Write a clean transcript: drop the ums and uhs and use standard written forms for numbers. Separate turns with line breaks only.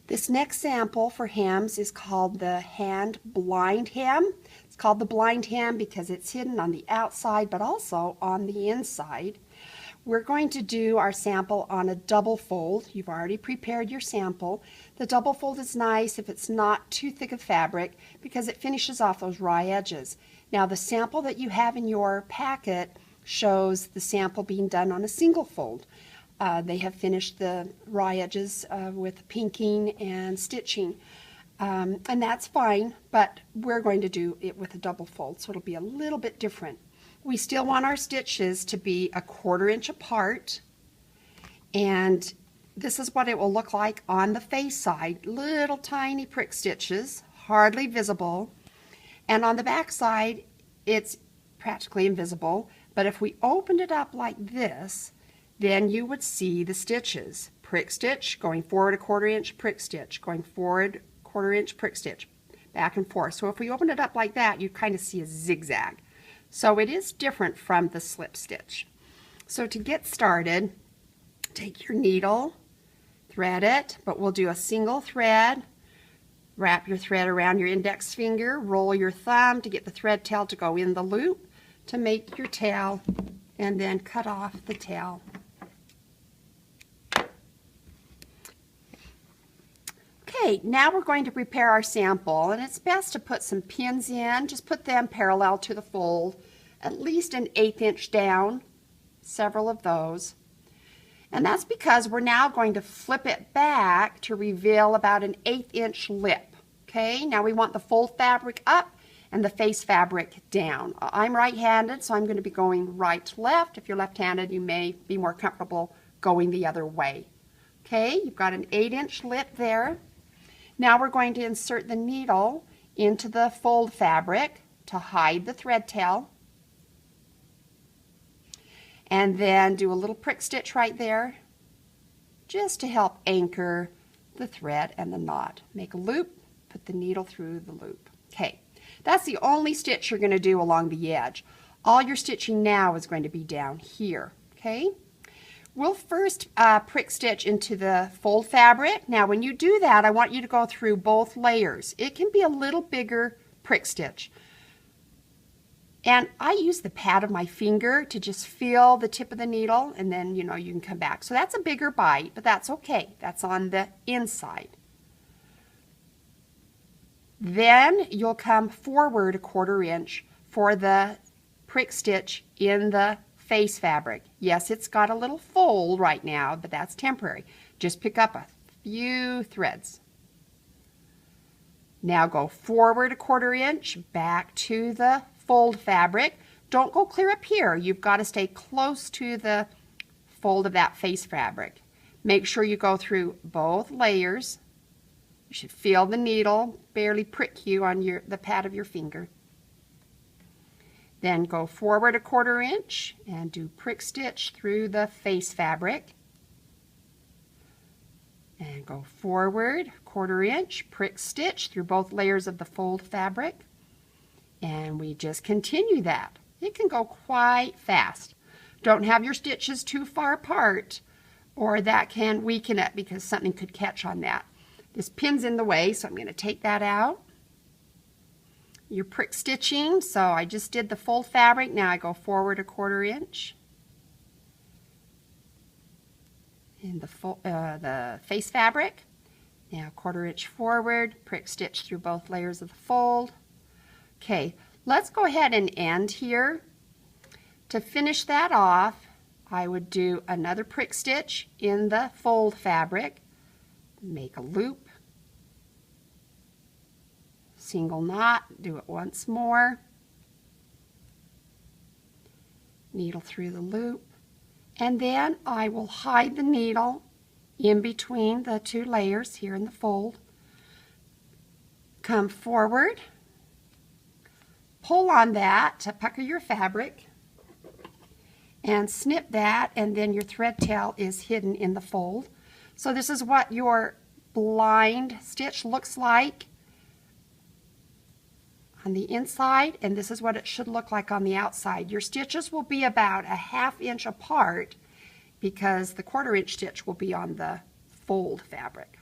This next sample for hems is called the hand blind hem. It's called the blind hem because it's hidden on the outside but also on the inside. We're going to do our sample on a double fold. You've already prepared your sample. The double fold is nice if it's not too thick of fabric because it finishes off those raw edges. Now the sample that you have in your packet shows the sample being done on a single fold. They have finished the raw edges with pinking and stitching, and that's fine, but we're going to do it with a double fold, so it'll be a little bit different. We still want our stitches to be 1/4 inch apart, and this is what it will look like on the face side. Little tiny prick stitches, hardly visible, and on the back side it's practically invisible, but if we opened it up like this, then you would see the stitches. Prick stitch, going forward 1/4 inch, prick stitch, going forward 1/4 inch, prick stitch, back and forth. So if we open it up like that, you kind of see a zigzag. So it is different from the slip stitch. So to get started, take your needle, thread it, but we'll do a single thread. Wrap your thread around your index finger, roll your thumb to get the thread tail to go in the loop to make your tail, and then cut off the tail. Okay, now we're going to prepare our sample, and it's best to put some pins in. Just put them parallel to the fold, at least 1/8 inch down, several of those. And that's because we're now going to flip it back to reveal about 1/8 inch lip. Okay, now we want the fold fabric up and the face fabric down. I'm right-handed, so I'm going to be going right to left. If you're left-handed, you may be more comfortable going the other way. Okay, you've got 1/8 inch lip there. Now we're going to insert the needle into the fold fabric to hide the thread tail. And then do a little prick stitch right there just to help anchor the thread and the knot. Make a loop, put the needle through the loop. Okay, that's the only stitch you're going to do along the edge. All your stitching now is going to be down here. Okay? We'll first prick stitch into the fold fabric. Now when you do that, I want you to go through both layers. It can be a little bigger prick stitch. And I use the pad of my finger to just feel the tip of the needle, and then you can come back. So that's a bigger bite, but that's okay. That's on the inside. Then you'll come forward 1/4 inch for the prick stitch in the face fabric. Yes, it's got a little fold right now, but that's temporary. Just pick up a few threads. Now go forward 1/4 inch back to the fold fabric. Don't go clear up here. You've got to stay close to the fold of that face fabric. Make sure you go through both layers. You should feel the needle barely prick you on the pad of your finger. Then go forward 1/4 inch and do prick stitch through the face fabric. And go forward 1/4 inch, prick stitch through both layers of the fold fabric. And we just continue that. It can go quite fast. Don't have your stitches too far apart, or that can weaken it because something could catch on that. This pin's in the way, so I'm going to take that out. You're prick stitching, so I just did the fold fabric. Now I go forward 1/4 inch in the face fabric. Now 1/4 inch forward, prick stitch through both layers of the fold. Okay, let's go ahead and end here. To finish that off, I would do another prick stitch in the fold fabric, make a loop, single knot, do it once more, needle through the loop, and then I will hide the needle in between the two layers here in the fold. Come forward, pull on that to pucker your fabric, and snip that, and then your thread tail is hidden in the fold. So this is what your blind stitch looks like on the inside, and this is what it should look like on the outside. Your stitches will be about 1/2 inch apart because the 1/4 inch stitch will be on the fold fabric.